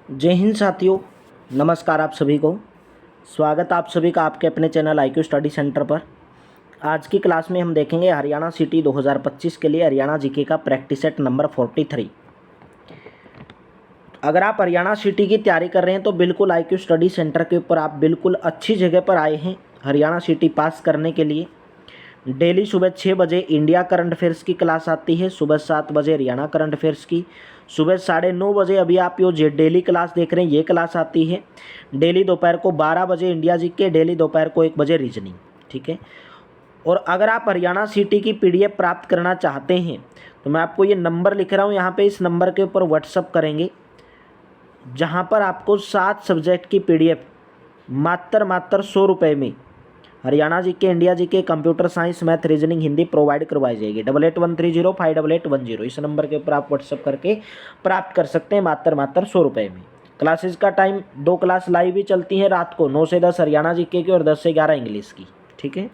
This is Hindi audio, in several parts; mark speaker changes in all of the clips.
Speaker 1: जय हिंद साथियों, नमस्कार आप सभी को। स्वागत आप सभी का आपके अपने चैनल IQ स्टडी सेंटर पर। आज की क्लास में हम देखेंगे हरियाणा सिटी 2025 के लिए हरियाणा जीके का प्रैक्टिस सेट नंबर 43। अगर आप हरियाणा सिटी की तैयारी कर रहे हैं तो बिल्कुल IQ स्टडी सेंटर के ऊपर आप बिल्कुल अच्छी जगह पर आए हैं हरियाणा सिटी पास करने के लिए। डेली सुबह 6 बजे इंडिया करंट अफेयर्स की क्लास आती है, सुबह 7 बजे हरियाणा करंट अफेयर्स की, सुबह 9:30 बजे अभी आप जो डेली क्लास देख रहे हैं ये क्लास आती है। डेली दोपहर को 12 बजे इंडिया जीके, डेली दोपहर को 1 बजे रीजनिंग। ठीक है। और अगर आप हरियाणा सिटी की PDF प्राप्त करना चाहते हैं तो मैं आपको ये नंबर लिख रहा हूँ यहाँ पे, इस नंबर के ऊपर व्हाट्सअप करेंगे, जहाँ पर आपको 7 सब्जेक्ट की PDF मात्र 100 रुपये में Haryana GK, India GK, computer science, math, reasoning, Hindi provide करवाई जाएगी। 8813058810 इस नंबर के ऊपर आप व्हाट्सअप करके प्राप्त कर सकते हैं मात्र 100 रुपये में। क्लासेस का टाइम 2 क्लास लाइव भी चलती हैं रात को 9 से 10 हरियाणा जीके की और 10 से 11 इंग्लिश की। ठीक है।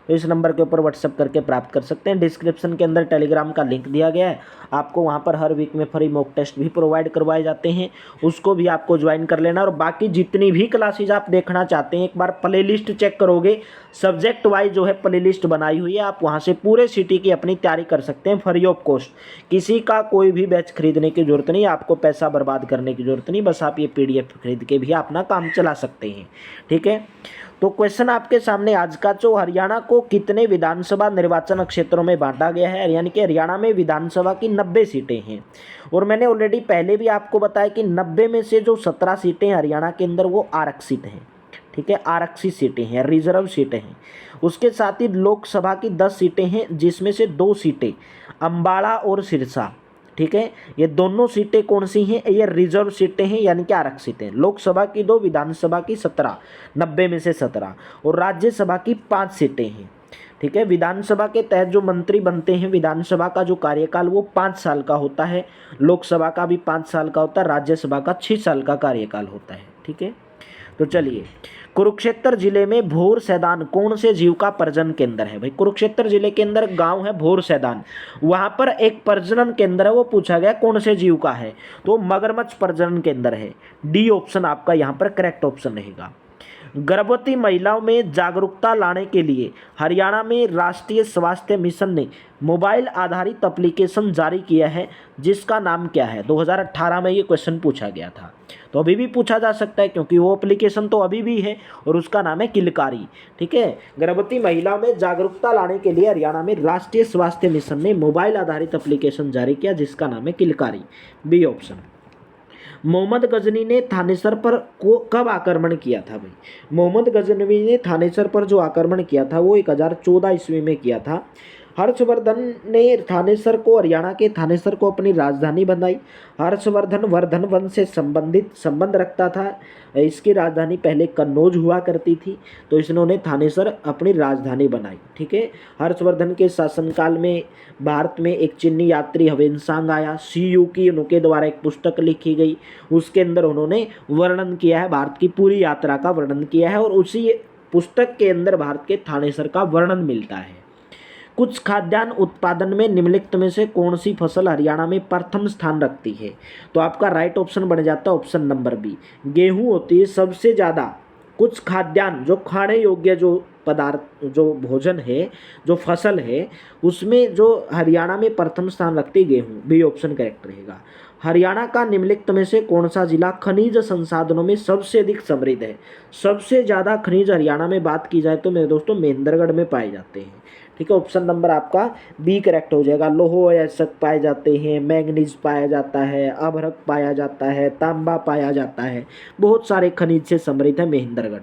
Speaker 1: तो इस नंबर के ऊपर व्हाट्सअप करके प्राप्त कर सकते हैं। डिस्क्रिप्शन के अंदर टेलीग्राम का लिंक दिया गया है, आपको वहाँ पर हर वीक में फ्री मॉक टेस्ट भी प्रोवाइड करवाए जाते हैं, उसको भी आपको ज्वाइन कर लेना। और बाकी जितनी भी क्लासेज आप देखना चाहते हैं एक बार प्ले लिस्ट चेक करोगे, सब्जेक्ट वाइज जो है प्ले लिस्ट बनाई हुई है, आप वहाँ से पूरे सिटी की अपनी तैयारी कर सकते हैं फ्री ऑफ कॉस्ट। किसी का कोई भी बैच खरीदने की जरूरत नहीं, आपको पैसा बर्बाद करने की जरूरत नहीं, बस आप ये PDF खरीद के भी अपना काम चला सकते हैं। ठीक है। तो क्वेश्चन आपके सामने आज का, जो हरियाणा को कितने विधानसभा निर्वाचन क्षेत्रों में बांटा गया है, यानी कि हरियाणा में विधानसभा की 90 सीटें हैं। और मैंने ऑलरेडी पहले भी आपको बताया कि 90 में से जो 17 सीटें हरियाणा के अंदर वो आरक्षित हैं। ठीक है, आरक्षित सीटें हैं, रिजर्व सीटें हैं। उसके साथ ही लोकसभा की 10 सीटें हैं, जिसमें से 2 सीटें अम्बाला और सिरसा। ठीक है, ये दोनों सीटें कौन सी हैं? ये रिजर्व सीटें हैं, यानी कि आरक्षित हैं। लोकसभा की 2, विधानसभा की 17, 90 में से 17, और राज्यसभा की 5 सीटें हैं। ठीक है। विधानसभा के तहत जो मंत्री बनते हैं, विधानसभा का जो कार्यकाल वो 5 साल का होता है, लोकसभा का भी 5 साल का होता है, राज्यसभा का 6 साल का कार्यकाल होता है। ठीक है। तो चलिए, कुरुक्षेत्र जिले में भोर सैदान कौन से जीव का प्रजनन केंद्र है? भाई कुरुक्षेत्र जिले के अंदर गांव है भोर सैदान, वहां पर एक प्रजनन केंद्र है, वो पूछा गया कौन से जीव का है, तो मगरमच्छ प्रजनन केंद्र है। डी ऑप्शन आपका यहां पर करेक्ट ऑप्शन रहेगा। गर्भवती महिलाओं में जागरूकता लाने के लिए हरियाणा में राष्ट्रीय स्वास्थ्य मिशन ने मोबाइल आधारित एप्लीकेशन जारी किया है, जिसका नाम क्या है? 2018 में ये क्वेश्चन पूछा गया था, तो अभी भी पूछा जा सकता है क्योंकि वो एप्लीकेशन तो अभी भी है, और उसका नाम है किलकारी। ठीक है। गर्भवती महिलाओं में जागरूकता लाने के लिए हरियाणा में राष्ट्रीय स्वास्थ्य मिशन ने मोबाइल आधारित एप्लीकेशन जारी किया, जिसका नाम है किलकारी। B option. मोहम्मद गजनी ने थानेसर पर को कब आक्रमण किया था? भाई मोहम्मद गजनवी ने थानेसर पर जो आक्रमण किया था वो 1014 ईस्वी में किया था। हर्षवर्धन ने थानेसर को, हरियाणा के थानेसर को अपनी राजधानी बनाई। हर्षवर्धन वर्धन वंश से संबंध रखता था। इसकी राजधानी पहले कन्नौज हुआ करती थी, तो इन्होंने थानेसर अपनी राजधानी बनाई। ठीक है। हर्षवर्धन के शासनकाल में भारत में एक चीनी यात्री ह्वेनसांग आया, CU की उनके द्वारा एक पुस्तक लिखी गई, उसके अंदर उन्होंने वर्णन किया है, भारत की पूरी यात्रा का वर्णन किया है, और उसी पुस्तक के अंदर भारत के थानेसर का वर्णन मिलता है। कुछ खाद्यान्न उत्पादन में निम्नलिखित में से कौन सी फसल हरियाणा में प्रथम स्थान रखती है? तो आपका राइट ऑप्शन बन जाता है ऑप्शन नंबर बी, गेहूं होती है सबसे ज़्यादा। कुछ खाद्यान्न जो खाने योग्य जो पदार्थ, जो भोजन है, जो फसल है, उसमें जो हरियाणा में प्रथम स्थान रखती है गेहूं। बी ऑप्शन करेक्ट रहेगा। हरियाणा का निम्नलिखित में से कौन सा जिला खनिज संसाधनों में सबसे अधिक समृद्ध है? सबसे ज़्यादा खनिज हरियाणा में बात की जाए तो मेरे दोस्तों महेंद्रगढ़ में पाए जाते हैं। ठीक है। ऑप्शन नंबर आपका बी करेक्ट हो जाएगा। लोह अयस्क पाए जाते हैं, मैंगनीज पाया जाता है, अभ्रक पाया जाता है, तांबा पाया जाता है, बहुत सारे खनिज से समृद्ध है महेंद्रगढ़।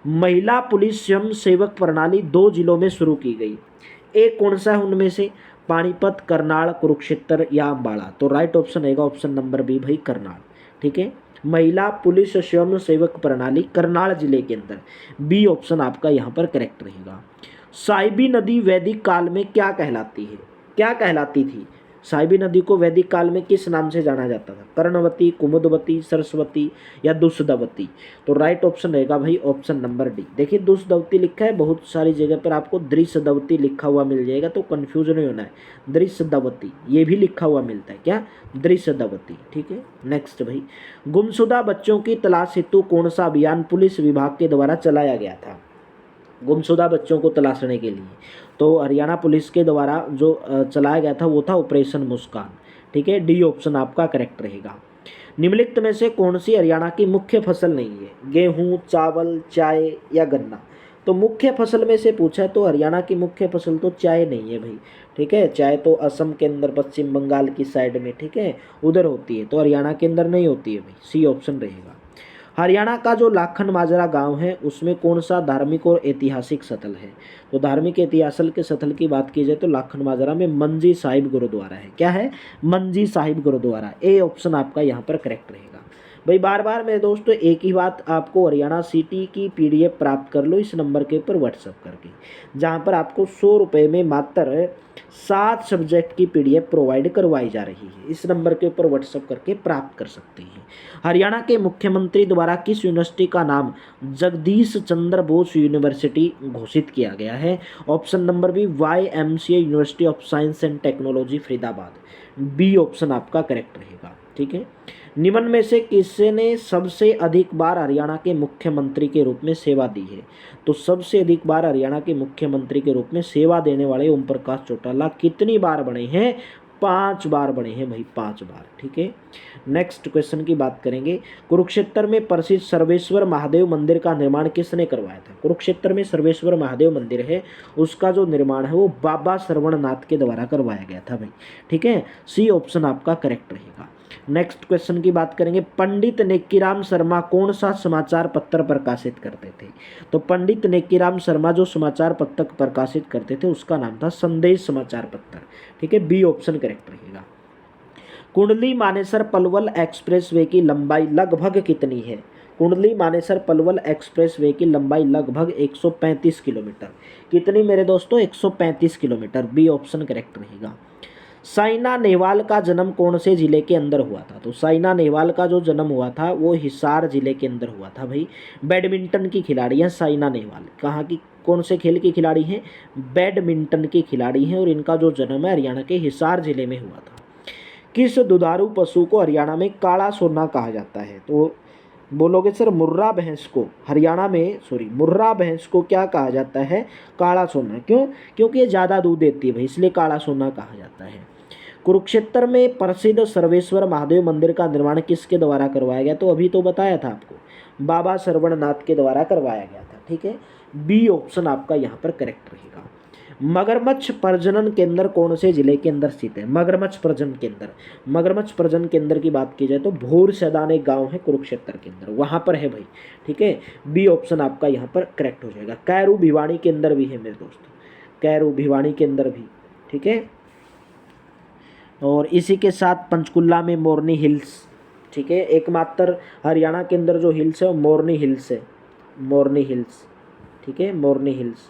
Speaker 1: महिला पुलिस स्वयं सेवक प्रणाली 2 जिलों में शुरू की गई, एक कौन सा है उनमें से? पानीपत, करनाल, कुरुक्षेत्र या अम्बाला? तो राइट ऑप्शन रहेगा ऑप्शन नंबर बी भाई, करनाल। ठीक है। महिला पुलिस स्वयं सेवक प्रणाली करनाल जिले के अंदर, बी ऑप्शन आपका यहाँ पर करेक्ट रहेगा। साइबी नदी वैदिक काल में क्या कहलाती है? क्या कहलाती थी? साइबी नदी को वैदिक काल में किस नाम से जाना जाता था? कर्णवती, कुमुदवती, सरस्वती या दुष्दवती? तो राइट ऑप्शन रहेगा भाई ऑप्शन नंबर डी। देखिए दुष्दवती लिखा है, बहुत सारी जगह पर आपको दृश्यदवती लिखा हुआ मिल जाएगा, तो कंफ्यूज नहीं होना है। दृश्यदवती ये भी लिखा हुआ मिलता है, क्या? दृश्यदवती। ठीक है, नेक्स्ट भाई, गुमशुदा बच्चों की तलाश हेतु कौन सा अभियान पुलिस विभाग के द्वारा चलाया गया था? गुमशुदा बच्चों को तलाशने के लिए तो हरियाणा पुलिस के द्वारा जो चलाया गया था वो था ऑपरेशन मुस्कान। ठीक है, डी ऑप्शन आपका करेक्ट रहेगा। निम्नलिखित में से कौन सी हरियाणा की मुख्य फसल नहीं है? गेहूं, चावल, चाय या गन्ना? तो मुख्य फसल में से पूछा है तो हरियाणा की मुख्य फसल तो चाय नहीं है भाई। ठीक है, चाय तो असम के अंदर, पश्चिम बंगाल की साइड में, ठीक है, उधर होती है, तो हरियाणा के अंदर नहीं होती है भाई। सी ऑप्शन रहेगा। हरियाणा का जो लाखन माजरा गांव है उसमें कौन सा धार्मिक और ऐतिहासिक स्थल है? तो धार्मिक ऐतिहासिक के स्थल की बात की जाए तो लाखन माजरा में मंजी साहिब गुरुद्वारा है। क्या है? मंजी साहिब गुरुद्वारा। ए ऑप्शन आपका यहाँ पर करेक्ट रहेगा। भाई बार बार मेरे दोस्तों एक ही बात, आपको हरियाणा सिटी की पीडीएफ प्राप्त कर लो इस नंबर के ऊपर व्हाट्सअप करके, जहाँ पर आपको 100 रुपये में मात्र 7 सब्जेक्ट की पीडीएफ प्रोवाइड करवाई जा रही है। इस नंबर के ऊपर व्हाट्सअप करके प्राप्त कर सकते हैं। हरियाणा के मुख्यमंत्री द्वारा किस यूनिवर्सिटी का नाम जगदीश चंद्र बोस यूनिवर्सिटी घोषित किया गया है? Option number b YMCA university of science and technology Faridabad. B option आपका करेक्ट रहेगा। ठीक है, निम्न में से किसने सबसे अधिक बार हरियाणा के मुख्यमंत्री के रूप में सेवा दी है? तो सबसे अधिक बार हरियाणा के मुख्यमंत्री के रूप में सेवा देने वाले ओम प्रकाश चौटाला कितनी बार बने हैं? 5 बार बने हैं भाई, 5 बार। ठीक है, नेक्स्ट क्वेश्चन की बात करेंगे। कुरुक्षेत्र में प्रसिद्ध सर्वेश्वर महादेव मंदिर का निर्माण किसने करवाया था? कुरुक्षेत्र में सर्वेश्वर महादेव मंदिर है, उसका जो निर्माण है वो बाबा श्रवणनाथ के द्वारा करवाया गया था भाई। ठीक है, सी ऑप्शन आपका करेक्ट रहेगा। नेक्स्ट क्वेश्चन की बात करेंगे। पंडित नेक्कीराम शर्मा कौन सा समाचार पत्र प्रकाशित करते थे? तो पंडित नेक्कीराम शर्मा जो समाचार पत्र प्रकाशित करते थे उसका नाम था संदेश समाचार पत्र। ठीक है, बी ऑप्शन करेक्ट रहेगा। कुंडली मानेसर पलवल एक्सप्रेसवे की लंबाई लगभग कितनी है? कुंडली मानेसर पलवल एक्सप्रेसवे की लंबाई लगभग 135 किलोमीटर। कितनी मेरे दोस्तों? 135 किलोमीटर। बी ऑप्शन करेक्ट रहेगा। साइना नेहवाल का जन्म कौन से जिले के अंदर हुआ था? तो साइना नेहवाल का जो जन्म हुआ था वो हिसार जिले के अंदर हुआ था भाई। बैडमिंटन की खिलाड़ी है साइना नेहवाल। कहाँ की, कौन से खेल की खिलाड़ी हैं? बैडमिंटन की खिलाड़ी हैं, और इनका जो जन्म है हरियाणा के हिसार जिले में हुआ था। किस दुधारू पशु को हरियाणा में काला सोना कहा जाता है? तो बोलोगे सर मुर्रा भैंस को हरियाणा में, मुर्रा भैंस को क्या कहा जाता है? काला सोना। क्यों? क्योंकि ये ज़्यादा दूध देती है भाई, इसलिए काला सोना कहा जाता है। कुरुक्षेत्र में प्रसिद्ध सर्वेश्वर महादेव मंदिर का निर्माण किसके द्वारा करवाया गया? तो अभी तो बताया था आपको, बाबा श्रवणनाथ के द्वारा करवाया गया था। ठीक है, बी ऑप्शन आपका यहाँ पर करेक्ट रहेगा। मगरमच्छ प्रजनन केंद्र कौन से जिले के अंदर स्थित है? मगरमच्छ प्रजनन केंद्र, मगरमच्छ प्रजनन केंद्र की बात की जाए तो भोर सैदान एक गाँव है कुरुक्षेत्र के अंदर, वहाँ पर है भाई। ठीक है, बी ऑप्शन आपका यहाँ पर करेक्ट हो जाएगा। कैरू भिवानी के अंदर भी है मेरे दोस्तों, कैरू भिवानी के अंदर भी। ठीक है, और इसी के साथ पंचकुला में मोरनी हिल्स। ठीक है, एकमात्र हरियाणा के अंदर जो हिल्स है वो मोरनी हिल्स है, मोरनी हिल्स। ठीक है, मोरनी हिल्स।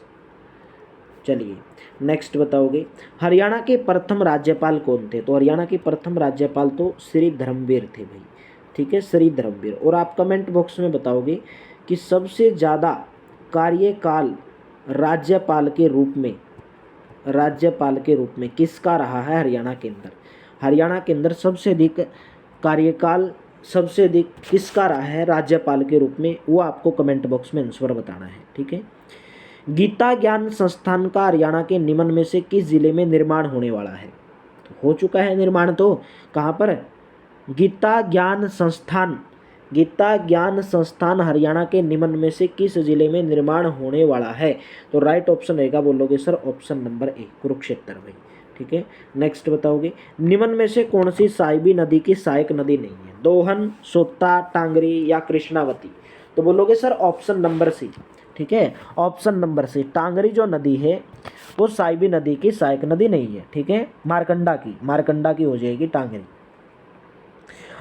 Speaker 1: चलिए नेक्स्ट बताओगे, हरियाणा के प्रथम राज्यपाल कौन थे? तो हरियाणा के प्रथम राज्यपाल तो श्री धर्मवीर थे भाई। ठीक है, श्री धर्मवीर। और आप कमेंट बॉक्स में बताओगे कि सबसे ज़्यादा कार्यकाल राज्यपाल के रूप में किसका रहा है हरियाणा के अंदर? हरियाणा के अंदर सबसे अधिक कार्यकाल सबसे अधिक किसका रहा है राज्यपाल के रूप में, वो आपको कमेंट बॉक्स में आंसर बताना है। ठीक है, गीता ज्ञान संस्थान का हरियाणा के निम्न में से किस जिले में निर्माण होने वाला है? तो हो चुका है निर्माण, तो कहाँ पर? गीता ज्ञान संस्थान हरियाणा के निम्न में से किस जिले में निर्माण होने वाला है? तो राइट ऑप्शन रहेगा, बोलोगे सर ऑप्शन नंबर ए, कुरुक्षेत्र भाई। ठीक है, नेक्स्ट बताओगे, निम्न में से कौन सी साहिबी नदी की सहायक नदी नहीं है? दोहन, सोत्ता, टांगरी या कृष्णावती? तो बोलोगे सर ऑप्शन नंबर सी। ठीक है, ऑप्शन नंबर सी, टांगरी जो नदी है वो साहिबी नदी की सहायक नदी नहीं है। ठीक है, मारकंडा की हो जाएगी टांगरी।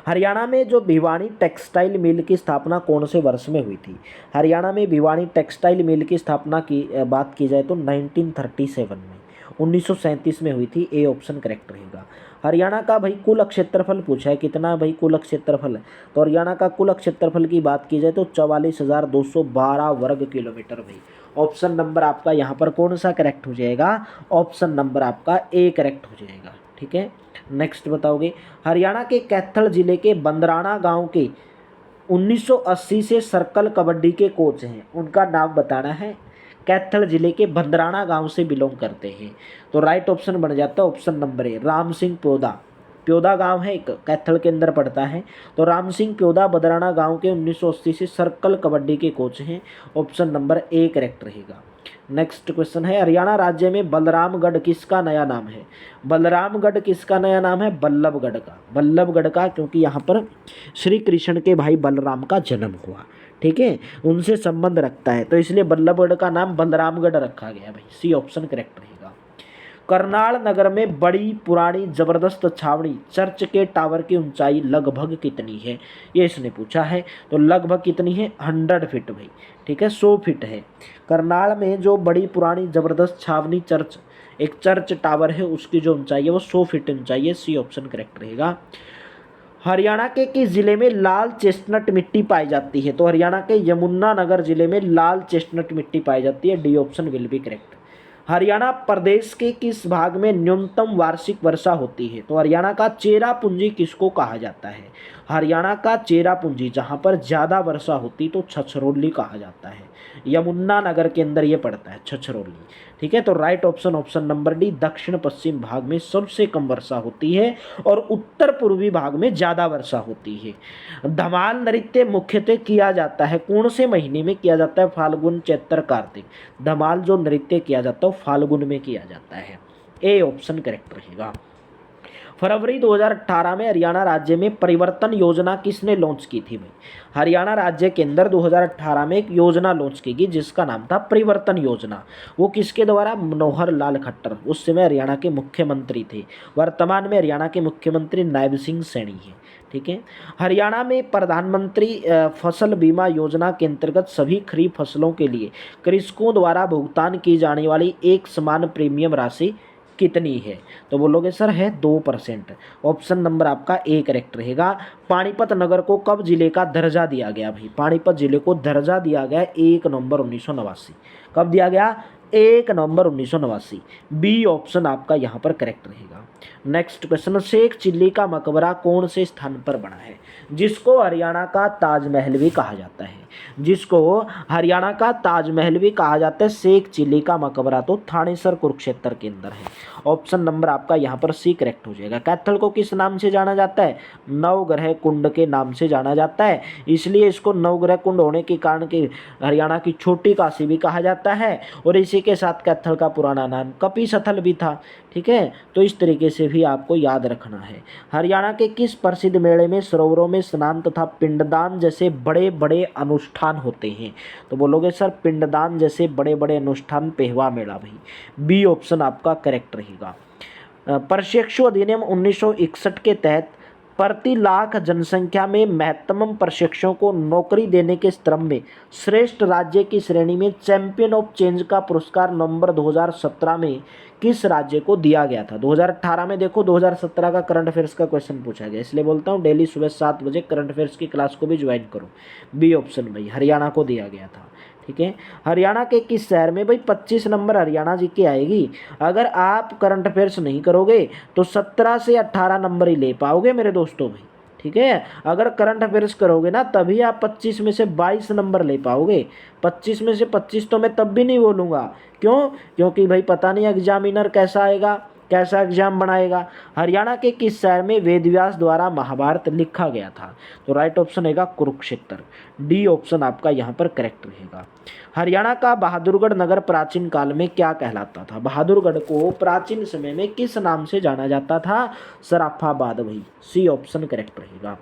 Speaker 1: हरियाणा में जो भिवानी टेक्सटाइल मिल की स्थापना कौन से वर्ष में हुई थी? हरियाणा में भिवानी टेक्सटाइल मिल की स्थापना की बात की जाए तो 1937 में, 1937 में हुई थी। ए ऑप्शन करेक्ट रहेगा। हरियाणा का भाई कुल क्षेत्रफल पूछा है, कितना भाई कुल क्षेत्रफल है, तो हरियाणा का कुल क्षेत्रफल की बात की जाए तो 44,212 वर्ग किलोमीटर भाई। ऑप्शन नंबर आपका यहाँ पर कौन सा करेक्ट हो जाएगा, ऑप्शन नंबर आपका ए करेक्ट हो जाएगा। ठीक है, नेक्स्ट बताओगे, हरियाणा के कैथल जिले के बंदराना गांव के 1980 से सर्कल कबड्डी के कोच हैं, उनका नाम बताना है। कैथल जिले के बंदराना गांव से बिलोंग करते हैं, तो राइट ऑप्शन बन जाता है option number A, Ram Singh Pyoda. Pyoda गांव है एक, कैथल के अंदर पड़ता है, तो राम सिंह प्योदा बंदराना गांव के 1980 से सर्कल कबड्डी के कोच हैं, ऑप्शन नंबर ए करेक्ट रहेगा। नेक्स्ट क्वेश्चन है, हरियाणा राज्य में बलरामगढ़ किसका नया नाम है। बलरामगढ़ किसका नया नाम है, बल्लभगढ़ का। बल्लभगढ़ का, क्योंकि यहाँ पर श्री कृष्ण के भाई बलराम का जन्म हुआ, ठीक है, उनसे संबंध रखता है, तो इसलिए बल्लभगढ़ का नाम बलरामगढ़ रखा गया भाई। सी ऑप्शन करेक्ट रहेगा। करनाल नगर में बड़ी पुरानी जबरदस्त छावनी चर्च के टावर की ऊंचाई लगभग कितनी है, ये इसने पूछा है, तो लगभग कितनी है, 100 फीट भाई। ठीक है, 100 फीट है। करनाल में जो बड़ी पुरानी जबरदस्त छावनी चर्च, एक चर्च टावर है, उसकी जो ऊंचाई है वो 100 फीट ऊंचाई है। सी ऑप्शन करेक्ट रहेगा। हरियाणा के किस जिले में लाल चेस्टनट मिट्टी पाई जाती है, तो हरियाणा के यमुनानगर जिले में लाल चेस्टनट मिट्टी पाई जाती है। D option will be correct. Haryana प्रदेश के किस भाग में न्यूनतम वार्षिक वर्षा होती है, तो हरियाणा का चेरापूंजी किसको कहा जाता है। हरियाणा का चेरापूंजी, जहाँ पर ज़्यादा वर्षा होती तो छछरौली कहा जाता है। यमुनानगर के अंदर ये पड़ता है छछरौली। ठीक है, तो right option option number D, दक्षिण पश्चिम भाग में सबसे कम वर्षा होती है और उत्तर पूर्वी भाग में ज़्यादा वर्षा होती है। धमाल नृत्य मुख्यतः किया जाता है कौन से महीने में किया जाता है, फाल्गुन चैत्र कार्तिक। धमाल जो नृत्य किया जाता है फाल्गुन में किया जाता है। ए ऑप्शन करेक्ट रहेगा। फरवरी 2018 में हरियाणा राज्य में परिवर्तन योजना किसने लॉन्च की थी भाई। हरियाणा राज्य के अंदर 2018 में एक योजना लॉन्च की गई जिसका नाम था परिवर्तन योजना। वो किसके द्वारा, मनोहर लाल खट्टर, उस समय हरियाणा के मुख्यमंत्री थे। वर्तमान में हरियाणा के मुख्यमंत्री नायब सिंह सैनी हैं। ठीक है, हरियाणा में प्रधानमंत्री फसल बीमा योजना के अंतर्गत सभी खरीफ फसलों के लिए कृषकों द्वारा भुगतान की जाने वाली एक समान प्रीमियम राशि कितनी है, तो बोलोगे सर है 2%। ऑप्शन नंबर आपका ए करेक्ट रहेगा। पानीपत नगर को कब जिले का दर्जा दिया गया भाई। पानीपत जिले को दर्जा दिया गया 1 नवंबर 1989। कब दिया गया, 1 नवंबर 1989। बी ऑप्शन आपका यहाँ पर करेक्ट रहेगा। नेक्स्ट क्वेश्चन, शेख चिल्ली का मकबरा कौन से स्थान पर बना है, जिसको हरियाणा का ताजमहल भी कहा जाता है। जिसको हरियाणा का ताजमहल भी कहा जाता है, शेख चिल्ली का मकबरा तो थानेसर कुरुक्षेत्र के अंदर है। ऑप्शन नंबर आपका यहाँ पर सी करेक्ट हो जाएगा। कैथल को किस नाम से जाना जाता है, नवग्रह कुंड के नाम से जाना जाता है, इसलिए इसको नवग्रह कुंड होने के कारण कि हरियाणा की छोटी काशी भी कहा जाता है, और इसी के साथ कैथल का पुराना नाम कपिसथल भी था। ठीक है, तो इस तरीके से भी आपको याद रखना है। हरियाणा के किस प्रसिद्ध मेले में सरोवरों में स्नान तथा पिंडदान जैसे बड़े बड़े अनुष्ठान होते हैं, तो बोलोगे सर पिंडदान जैसे बड़े बड़े अनुष्ठान पेहवा मेला भाई। बी ऑप्शन आपका करेक्ट रहेगा। प्रशिक्षु अधिनियम 1961 के तहत प्रति लाख जनसंख्या में महत्तम प्रशिक्षुओं को नौकरी देने के क्रम में श्रेष्ठ राज्य की श्रेणी में चैंपियन ऑफ चेंज का पुरस्कार नवंबर 2017 में किस राज्य को दिया गया था। 2018 में देखो 2017 का करंट अफेयर्स का क्वेश्चन पूछा गया, इसलिए बोलता हूँ डेली सुबह 7 बजे करंट अफेयर्स की क्लास को भी ज्वाइन करो। बी ऑप्शन भाई हरियाणा को दिया गया था। ठीक है, हरियाणा के किस शहर में भाई 25 नंबर हरियाणा जी की आएगी। अगर आप करंट अफेयर्स नहीं करोगे तो 17 से 18 नंबर ही ले पाओगे मेरे दोस्तों भाई। ठीक है, अगर करंट अफेयर्स करोगे ना तभी आप 25 में से 22 नंबर ले पाओगे। 25 में से 25 तो मैं तब भी नहीं बोलूँगा, क्यों, क्योंकि भाई पता नहीं एग्जामिनर कैसा आएगा, कैसा एग्जाम बनाएगा। हरियाणा के किस शहर में वेदव्यास द्वारा महाभारत लिखा गया था, तो राइट ऑप्शन रहेगा कुरुक्षेत्र। डी ऑप्शन आपका यहाँ पर करेक्ट रहेगा। हरियाणा का बहादुरगढ़ नगर प्राचीन काल में क्या कहलाता था। बहादुरगढ़ को प्राचीन समय में किस नाम से जाना जाता था, सराफाबाद भाई। सी ऑप्शन करेक्ट रहेगा।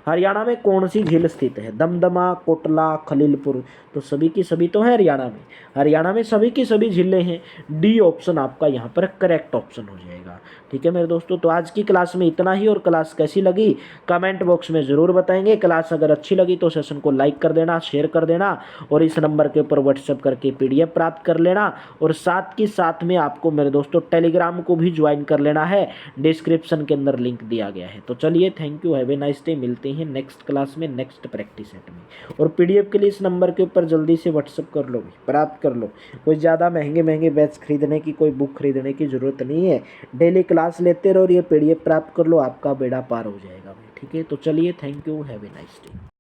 Speaker 1: हरियाणा में कौन सी झील स्थित है? दमदमा, कोटला, खलीलपुर। तो सभी की सभी तो है हरियाणा में। हरियाणा में सभी की सभी झीलें हैं। डी ऑप्शन आपका यहाँ पर करेक्ट ऑप्शन हो जाएगा। ठीक है मेरे दोस्तों, तो आज की क्लास में इतना ही। और क्लास कैसी लगी कमेंट बॉक्स में ज़रूर बताएंगे। क्लास अगर अच्छी लगी तो सेशन को लाइक कर देना, शेयर कर देना और इस नंबर के ऊपर व्हाट्सएप करके PDF प्राप्त कर लेना। और साथ के साथ में आपको मेरे दोस्तों टेलीग्राम को भी ज्वाइन कर लेना है, डिस्क्रिप्शन के अंदर लिंक दिया गया है। तो चलिए, thank you, have a nice day. मिलते हैं नेक्स्ट क्लास में, नेक्स्ट प्रैक्टिस सेट में। और PDF के लिए इस नंबर के ऊपर जल्दी से व्हाट्सएप कर लो, प्राप्त कर लो। कोई ज़्यादा महंगे महंगे बैच खरीदने की, कोई बुक खरीदने की ज़रूरत नहीं है। डेली क्लास लेते रहो और ये PDF प्राप्त कर लो, आपका बेड़ा पार हो जाएगा भाई। ठीक है, तो चलिए, thank you, have a nice day.